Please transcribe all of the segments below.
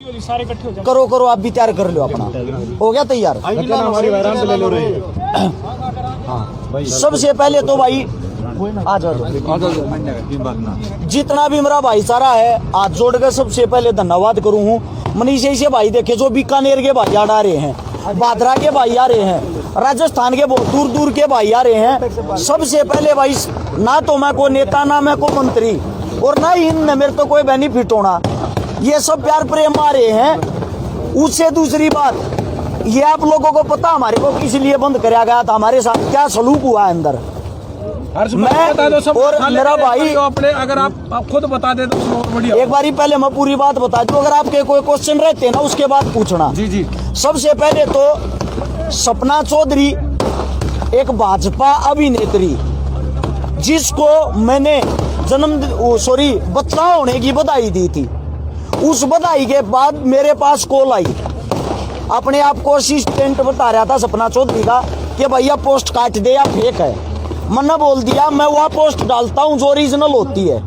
सारे इकट्ठे हो जाओ। करो करो, आप भी तैयार कर लो अपना। हो गया तैयार? हाँ, सबसे पहले तो भाई आ जाओ, जितना भी मेरा भाईचारा है हाथ जोड़ कर सबसे पहले धन्यवाद करूँ हूँ। मनीष ऐसे भाई देखे जो बीकानेर के भाई आ रहे हैं, भादरा के भाई आ रहे हैं, राजस्थान के बहुत दूर दूर के भाई आ रहे हैं। सबसे पहले भाई ना तो मैं कोई नेता, ना मैं कोई मंत्री, और ना ही इनमें मेरे तो कोई बेनिफिट होना, ये सब प्यार प्रेम आ रहे हैं। उससे दूसरी बात, ये आप लोगों को पता हमारे को किस लिए बंद कराया गया था, हमारे साथ क्या सलूक हुआ है अंदर। मैं बता दो सब और मेरा भाई अपने, अगर आप खुद बता दे तो बढ़िया। एक बारी पहले मैं पूरी बात बता दूं, अगर आपके कोई क्वेश्चन रहते हैं ना उसके बाद पूछना। जी जी। सबसे पहले तो सपना चौधरी एक भाजपा अभिनेत्री, जिसको मैंने बच्चा होने की बधाई दी थी, उस बधाई के बाद मेरे पास कॉल आई, अपने आप को असिस्टेंट बता रहा था सपना चौधरी का कि भैया पोस्ट काट दे या फेक है। मैंने बोल दिया मैं वह पोस्ट डालता हूं जो ओरिजिनल होती है,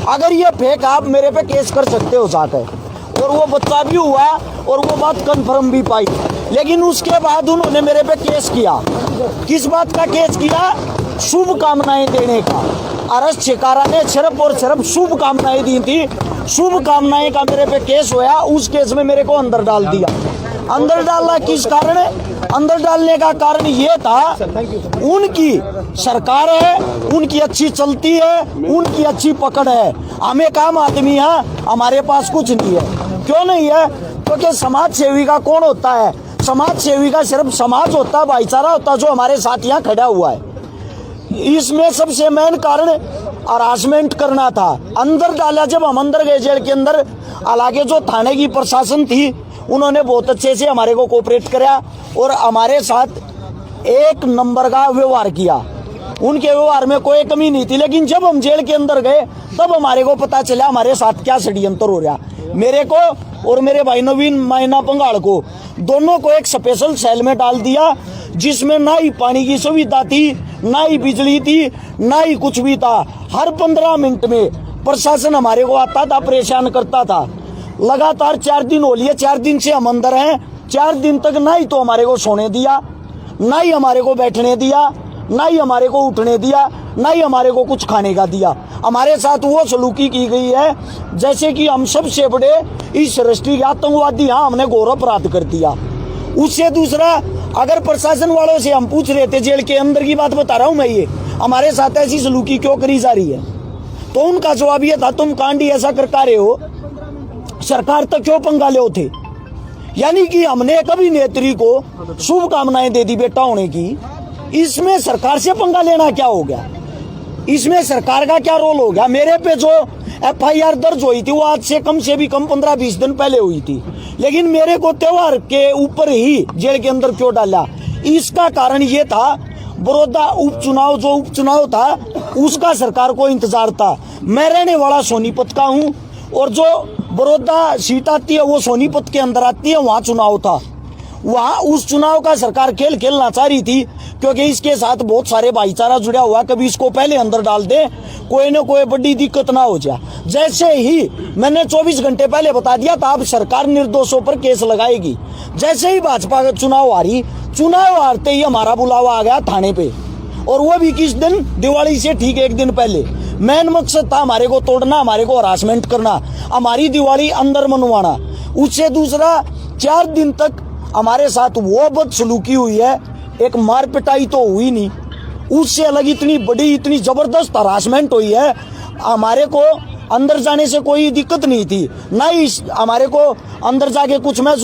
अगर ये फेक आप मेरे पे केस कर सकते हो जाकर। और वो बच्चा भी हुआ और वो बात कंफर्म भी पाई, लेकिन उसके बाद उन्होंने मेरे पे केस किया। किस बात का केस किया? शुभकामनाएं देने का। अरेस्ट शिकारा ने सिर्फ और सिर्फ शुभकामनाएं दी थी, शुभकामनाएं का मेरे पे केस हुआ। उस केस में मेरे को अंदर डाल दिया। अंदर डालना किस कारण? अंदर डालने का कारण ये था, उनकी सरकार है, उनकी अच्छी चलती है, उनकी अच्छी पकड़ है। हम एक आम आदमी हैं, हमारे पास कुछ नहीं है। क्यों नहीं है? क्योंकि समाज सेवी का कौन होता है? समाज सेवी का सिर्फ समाज होता है, भाईचारा होता है, जो हमारे साथ यहाँ खड़ा हुआ है। इसमें सबसे मेन कारण हरासमेंट करना था। अंदर डाला, जब हम अंदर गए जेल के अंदर, हालांकि जो थाने की प्रशासन थी उन्होंने बहुत अच्छे से हमारे को कोऑपरेट किया और हमारे साथ एक नंबर का व्यवहार किया। उनके व्यवहार में कोई कमी नहीं थी। लेकिन जब हम जेल के अंदर गए तब हमारे को पता चला हमारे साथ क्या षड्यंत्र हो रहा। मेरे को और मेरे भाई नवीन मायना पंगाड़ को, दोनों को एक स्पेशल सेल में डाल दिया, जिसमें ना ही पानी की सुविधा थी, ना ही बिजली थी, ना ही कुछ भी था। हर 15 मिनट में प्रशासन हमारे को आता था, परेशान करता था। लगातार 4 दिन हो लिए, 4 दिन से हम अंदर हैं। 4 दिन तक ना ही तो हमारे को सोने दिया, ना ही हमारे को बैठने दिया, ना ही हमारे को उठने दिया, ना ही हमारे को कुछ खाने का दिया। हमारे साथ वो सलूकी की गई है जैसे कि हम सबसे बड़े इस राष्ट्रीय आतंकवादी, हाँ हमने घोर अपराध कर दिया। उससे दूसरा, अगर प्रशासन वालों से हम पूछ रहे थे, जेल के अंदर की बात बता रहा हूं मैं, ये हमारे साथ ऐसी सलूकी क्यों करी जा रही है, तो उनका जवाब ये था, तुम कांडी ऐसा करता रहे हो, सरकार तक क्यों पंगा ले थे। यानी कि हमने एक अभिनेत्री को शुभकामनाएं दे दी बेटा होने की, इसमें सरकार से पंगा लेना क्या हो गया? इसमें सरकार का क्या रोल हो गया? मेरे पे जो FIR दर्ज हुई थी वो आज से कम से भी कम 15-20 दिन पहले हुई थी, लेकिन मेरे को त्योहार के ऊपर ही जेल के अंदर क्यों डाला? इसका कारण ये था, बड़ौदा उपचुनाव जो उपचुनाव था उसका सरकार को इंतजार था। मैं रहने वाला सोनीपत का हूँ और जो बड़ौदा सीट आती है वो सोनीपत के अंदर आती है, वहाँ चुनाव था। वहाँ उस चुनाव का सरकार खेल खेलना चाह रही थी, क्योंकि इसके साथ बहुत सारे भाईचारा जुड़ा हुआ, कभी इसको पहले अंदर डाल दे, कोई न कोई बड़ी दिक्कत ना हो जाए। जैसे ही मैंने 24 घंटे पहले बता दिया था, अब सरकार निर्दोषों पर केस लगाएगी। जैसे ही भाजपा का चुनाव हारी, चुनाव हारते ही हमारा बुलावा आ गया थाने पे, और वो भी किस दिन? दिवाली से ठीक 1 दिन पहले। मेन मकसद था हमारे को तोड़ना, हमारे को हरासमेंट करना, हमारी दिवाली अंदर मनवाना। उससे दूसरा, 4 दिन तक हमारे साथ वो बदसलूकी हुई है, एक मार पिटाई तो हुई नहीं, उससे अलग इतनी बड़ी, इतनी जबरदस्त हरासमेंट हुई है। हमारे को अंदर जाने से कोई दिक्कत नहीं थी, ना ही हमारे को अंदर जाके कुछ में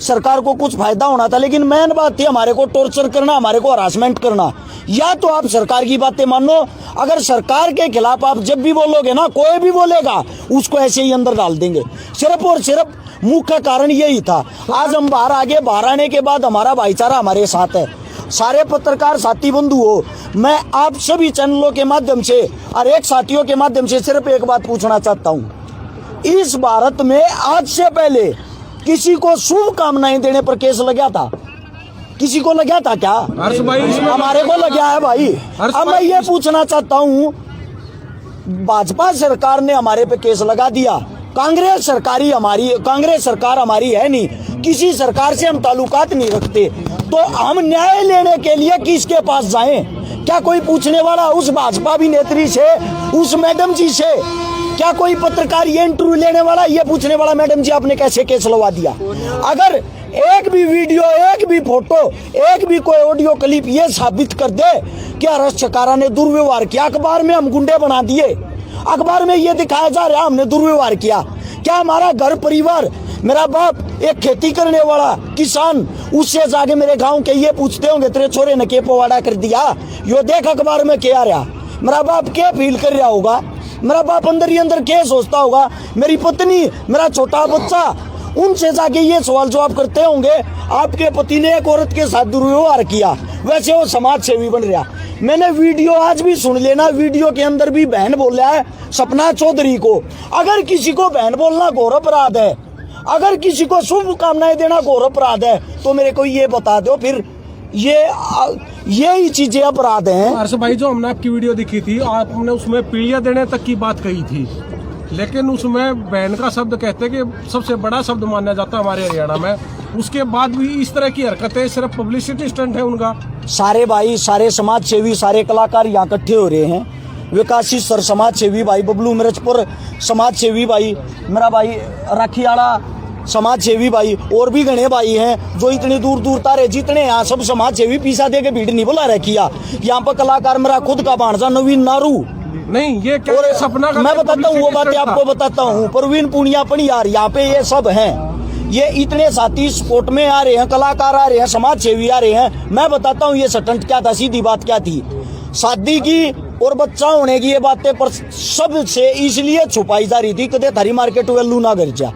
सरकार को कुछ फायदा होना था, लेकिन मेन बात थी हमारे को टॉर्चर करना, हमारे को हरासमेंट करना। या तो आप सरकार की बातें मानो, अगर सरकार के खिलाफ आप जब भी बोलोगे ना, कोई भी बोलेगा उसको ऐसे ही अंदर डाल देंगे। सिर्फ और सिर्फ मुख्य कारण यही था। आज हम बाहर आगे, बाहर आने के बाद हमारा भाईचारा हमारे साथ है। सारे पत्रकार साथी बंधु हो, मैं आप सभी चैनलों के माध्यम से और एक साथियों के माध्यम से सिर्फ एक बात पूछना चाहता हूँ, इस भारत में आज से पहले किसी को शुभकामनाएं देने पर केस लगा था? किसी को लगा था क्या? हमारे को लगा है भाई। अब मैं ये पूछना चाहता हूँ, भाजपा सरकार ने हमारे पे केस लगा दिया, कांग्रेस सरकार हमारी है नहीं, किसी सरकार से हम ताल्लुकात नहीं रखते, तो हम न्याय लेने के लिए किसके पास जाएं? क्या कोई पूछने वाला उस भाजपा अभिनेत्री से, उस मैडम जी से? क्या कोई पत्रकार ये इंटरव्यू लेने वाला, ये पूछने वाला मैडम जी आपने कैसे केस लगा दिया? अगर एक भी वीडियो, एक भी फोटो, एक भी कोई ऑडियो क्लिप ये साबित कर दे कि हर्ष चकारा ने दुर्व्यवहार किया, अखबार में हम गुंडे बना दिए, अखबार में ये दिखाया जा रहा है हमने दुर्व्यवहार किया, क्या हमारा घर परिवार, मेरा बाप एक खेती करने वाला किसान, उससे जाके मेरे गांव के ये पूछते होंगे तेरे छोरे ने के पवाड़ा कर दिया, यो देख अखबार में क्या रहा? मेरा बाप क्या फील कर रहा होगा? मेरा बाप अंदर ही अंदर क्या सोचता होगा? मेरी पत्नी, मेरा छोटा बच्चा, उनसे जाके ये सवाल जवाब करते होंगे आपके पति ने एक औरत के साथ दुर्व्यवहार किया, वैसे वो समाज सेवी बन रहा। मैंने वीडियो आज भी सुन लेना, वीडियो के अंदर भी बहन बोल रहा है सपना चौधरी को। अगर किसी को बहन बोलना घोर अपराध है, अगर किसी को शुभकामनाएं देना घोर अपराध है, तो मेरे को ये बता दो फिर यही चीजें अपराध हैं। हर्ष भाई, जो हमने आपकी वीडियो दिखी थी, आपने उसमें पीढ़ियां देने तक की बात कही थी, लेकिन उसमें बहन का शब्द कहते कि सबसे बड़ा शब्द माना जाता है हमारे हरियाणा में। उसके बाद भी इस तरह की हरकतें सिर्फ पब्लिसिटी स्टंट है उनका। सारे भाई, सारे समाज सेवी, सारे कलाकार यहाँ इकट्ठे हो रहे हैं। विकासी सर समाज सेवी भाई, बबलू मिर्चपुर समाज सेवी भाई, मेरा भाई राखीवाड़ा समाज सेवी भाई, और भी घने भाई हैं जो इतनी दूर दूर तारे, जितने यहाँ सब समाज सेवी पीसा दे के भीड़ नहीं बुला रखी। यहाँ पर कलाकार मेरा खुद का भांजा नवीन नारू, नहीं ये क्या और सपना का, मैं बताता हूँ वो बातें आपको बताता हूँ। प्रवीण पुनिया यार, यहाँ पे ये सब हैं, ये इतने साथी स्पोर्ट में आ रहे हैं, कलाकार आ रहे हैं, समाज सेवी आ रहे हैं। मैं बताता हूँ ये स्टंट क्या था, सीधी बात क्या थी। शादी की और बच्चा होने की ये बातें पर सबसे इसलिए छुपाई जा रही थी कदे थारी मार्केट वैल्यू ना गिर जा।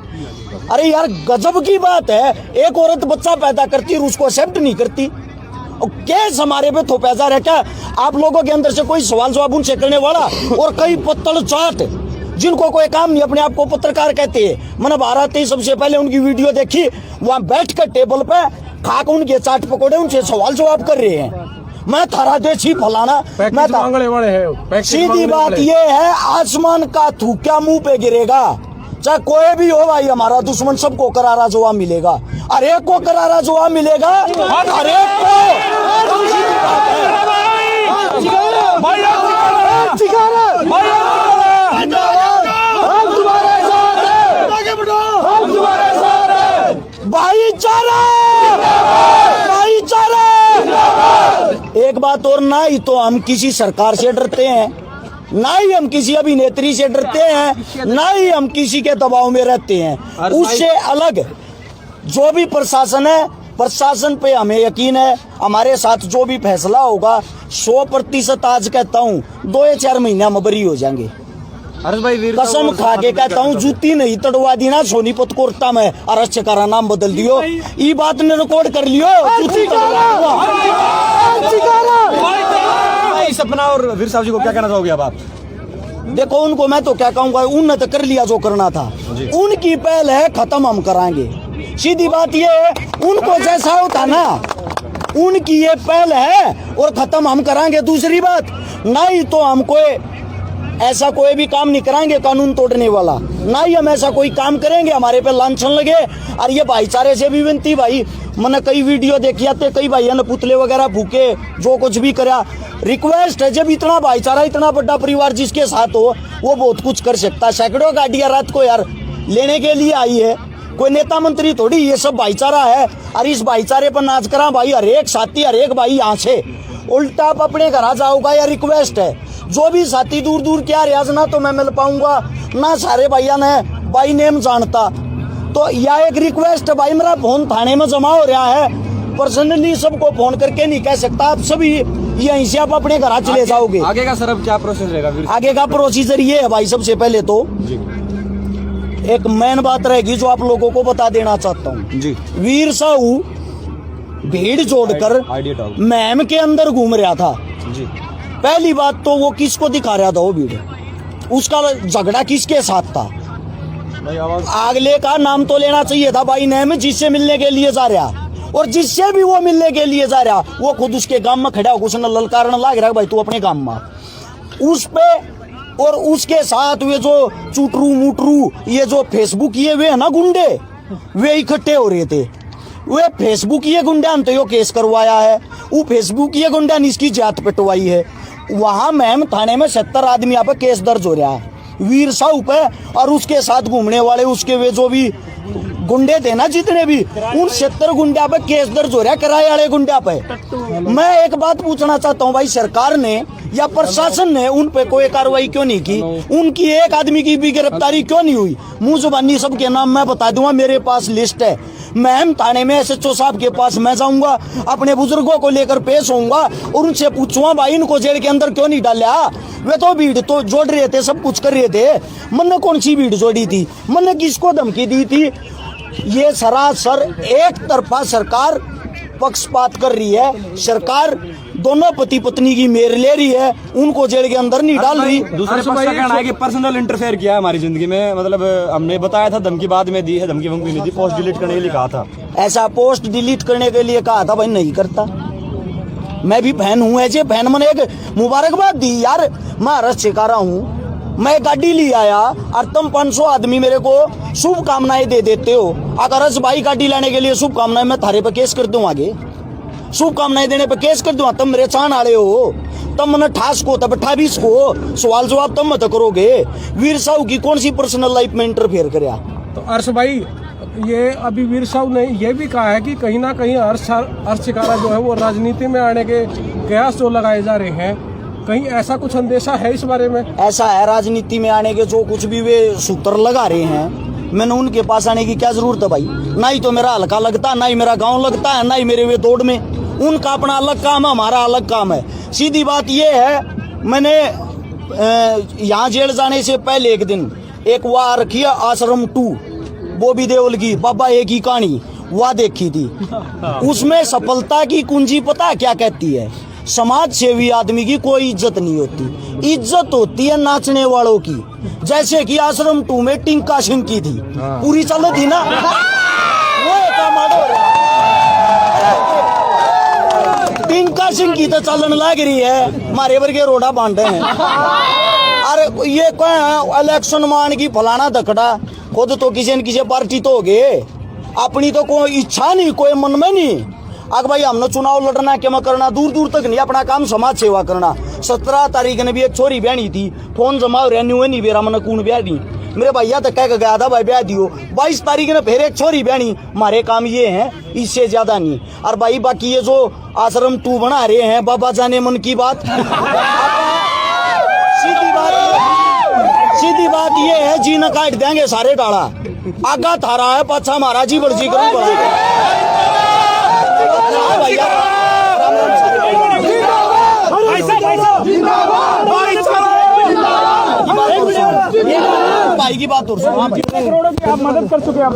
अरे यार गजब की बात है, एक औरत बच्चा पैदा करती है और उसको एक्सेप्ट नहीं करती। और केस हमारे पे थोपा जा रहा है क्या? आप लोगों के अंदर से कोई सवाल जवाब उनसे करने वाला, और कई पत्तल चाट जिनको कोई काम नहीं, अपने आप को पत्रकार कहते हैं। मैंने भारत ही सबसे पहले उनकी वीडियो देखी, वहां बैठ कर टेबल पे खाकर उनके चाट पकौड़े उनसे सवाल जवाब कर रहे हैं। मैं थारा देशी फलाना, मैं सीधी बात ये है, आसमान का थूका मुंह पे गिरेगा, चाहे कोई भी हो भाई, हमारा दुश्मन सबको करारा जवाब मिलेगा, हर एक को करारा जवाब मिलेगा, हर एक को। भाईचारा, भाईचारा। एक बात और, ना ही तो हम किसी सरकार से डरते हैं, ना ही हम किसी अभिनेत्री से डरते हैं, ना ही हम किसी के दबाव में रहते हैं। उससे अलग जो भी प्रशासन है, प्रशासन पे हमें यकीन है, हमारे साथ जो भी फैसला होगा 100% आज कहता हूँ 2 या 4 महीने में बरी हो जाएंगे। कसम खा के कहता हूँ, जूती नहीं तड़वा दी ना सोनीपत कोर्टा में, हर्ष चकारा नाम बदल दियो, ये बात ने रिकॉर्ड कर लियो। सपना और वीर साहब जी को क्या कहना चाहोगे अब आप? देखो उनको मैं तो क्या कहूंगा, उनने तो कर लिया जो करना था, उनकी पहल है, खत्म हम कराएंगे। सीधी बात ये है, उनको जैसा होता ना, उनकी ये पहल है और खत्म हम कराएंगे। दूसरी बात, ना ही तो हम ऐसा कोई भी काम नहीं कराएंगे कानून तोड़ने वाला, ना ही हम ऐसा कोई काम करेंगे हमारे पे लांछन लगे। और ये भाईचारे से भी विनती भाई, मैंने कई वीडियो देखी आते, कई भाइयों ने पुतले वगैरह फूके, जो कुछ भी करा। रिक्वेस्ट है, जब इतना भाईचारा, इतना बड़ा परिवार जिसके साथ हो, वो बहुत कुछ कर सकता है। सैकड़ों गाड़ियां रात को यार लेने के लिए आई है, कोई नेता मंत्री थोड़ी, ये सब भाईचारा है। और इस भाईचारे पर नाच करा भाई, हर एक साथी, हर एक भाई यहाँ से उल्टा आप अपने घर आ जाओगा। या रिक्वेस्ट है, जो भी साथी दूर दूर क्या रियाज, ना तो मैं मिल पाऊंगा, ना सारे भैया ने भाई नेम जानता, तो यह एक रिक्वेस्ट है भाई, मेरा फोन थाने में जमा हो रहा है, पर्सनली सबको फोन करके नहीं कह सकता, आप सभी यहीं से आप अपने घर चले जाओगे। आगे का सर अब क्या प्रोसेस रहेगा? आगे का प्रोसीजर ये है भाई, सबसे पहले तो एक मेन बात रहेगी जो आप लोगों को बता देना चाहता हूँ जी। वीर साहू भीड़ जोड़कर मैम के अंदर घूम रहा था जी। पहली बात तो वो किसको दिखा रहा था वो भीड़, उसका झगड़ा किसके साथ था? अगले का नाम तो लेना चाहिए था भाई नेम, जिससे मिलने के लिए जा रहा, और जिससे भी वो मिलने के लिए जा रहा वो खुद उसके गांव में खड़ा होकर उसने ललकारने लग रहा है भाई तू अपने गांव में। उस पे और उसके साथ वे जो चुटरू मुटरू ये जो फेसबुक ये वे है ना गुंडे, वे इकट्ठे हो रहे थे। वे फेसबुक ये गुंडा तो यो केस करवाया है, वो फेसबुक ये गुंडा ने इसकी जात पिटवाई है। वहां मैम थाने में 70 आदमी यहाँ पे केस दर्ज हो रहा है वीर साहू पे, और उसके साथ घूमने वाले उसके वे जो भी गुंडे थे ना जितने भी, उन 70 गुंडा पे केस दर्ज हो रहा है, किराए वाले गुंडा पे। मैं एक बात पूछना चाहता हूँ भाई, सरकार ने या प्रशासन ने उन पे कोई कार्रवाई क्यों नहीं की? उनकी एक आदमी की भी गिरफ्तारी क्यों नहीं हुई? मुंह जुबानी सबके नाम मैं बता दूंगा, मेरे पास लिस्ट है। मैं थाने में SHO साहब के पास मैं जाऊंगा, अपने बुजुर्गों को लेकर पेश होऊंगा और उनसे पूछूंगा भाई इनको जेल के अंदर क्यों नहीं डाला? वे तो भीड़ तो जोड़ रहे थे, सब कुछ कर रहे थे, मन ने कौन सी भीड़ जोड़ी थी? मन ने किसको धमकी दी थी? ये सरासर एक तरफा सरकार पक्षपात कर रही है। सरकार दोनों पति पत्नी की मेर ले रही है, उनको जेल के अंदर नहीं डाल रही। दूसरे पक्ष का कहना है कि पर्सनल इंटरफेयर किया है हमारी जिंदगी में, मतलब हमने बताया था, धमकी बाद में दी है, धमकी वमकी नहीं दी, पोस्ट डिलीट करने के लिए कहा था। ऐसा पोस्ट डिलीट करने के लिए कहा था भाई, नहीं करता। मैं भी फैन हूँ, ऐसे फैन मैंने एक मुबारकबाद दी यार, मैं हर्ष सिखा रहा हूँ। मैं गाड़ी ले आया और तुम 500 आदमी मेरे को शुभकामनाएं दे देते हो। अगर हर्ष भाई गाड़ी लाने के लिए शुभकामनाएं, मैं थारे पे केस कर दूं, आगे शुभकामनाएं देने पे केस कर दूं। तुम मेरे चाहने वाले हो, तुम मन 28 को तब 28 को सवाल जवाब तुम मत करोगे। वीर साहू की कौन सी पर्सनल लाइफ में इंटरफेयर कराया? तो अर्श भाई, ये अभी वीर साहू ने ये भी कहा है कि कहीं ना कहीं अर्श शिकारा जो है वो राजनीति में आने के कयास जो लगाए जा रहे हैं, कहीं ऐसा कुछ अंदेशा है इस बारे में? ऐसा है, राजनीति में आने के जो कुछ भी वे सूत्र लगा रहे हैं, मैंने उनके पास आने की क्या जरूरत है भाई? ना ही तो मेरा हल्का लगता, ना ही मेरा गांव लगता है, ना ही मेरे वे दौड़ में। उनका अपना अलग काम है, हमारा अलग काम है। सीधी बात ये है, मैंने यहाँ जेल जाने से पहले एक दिन एक वह रखी है आश्रम 2 बॉबी देओल की, बाबा एक ही कहानी वह देखी थी। उसमें सफलता की कुंजी पता क्या कहती है? समाज सेवी आदमी की कोई इज्जत नहीं होती, इज्जत होती है नाचने वालों की। जैसे कि आश्रम 2 में टिंका सिंह की थी, पूरी चल थी ना, वो टिंका सिंह की तो चलन लग रही है, मारे वर्गे रोड़ा बांधे हैं। अरे ये क्या इलेक्शन मान की फलाना धकड़ा, खुद तो किसी न किसी पार्टी तो हो गए, अपनी तो कोई इच्छा नहीं, कोई मन में नहीं। अगर भाई हमने चुनाव लड़ना क्या करना, दूर दूर तक नहीं, अपना काम समाज सेवा करना। 17 तारीख ने भी एक छोरी ब्यानी थी, फोन जमा रहनी हुई नहीं, बेरा मन कौन ब्याह दी, मेरे भैया तक कह गया था भाई ब्याह दियो। 22 तारीख ने फिर एक छोरी ब्यानी, हमारे काम ये है, इससे ज्यादा नहीं। और भाई बाकी ये जो आश्रम 2 बना रहे हैं, बाबा जाने मन की बात। सीधी बात ये है, जी न काट देंगे सारे डाला, आगा थारा है पाछा हमारा, जी बर्जी करूँ बड़ा। भाई की बात और सुनो, करोड़ों की आप मदद कर चुके हैं।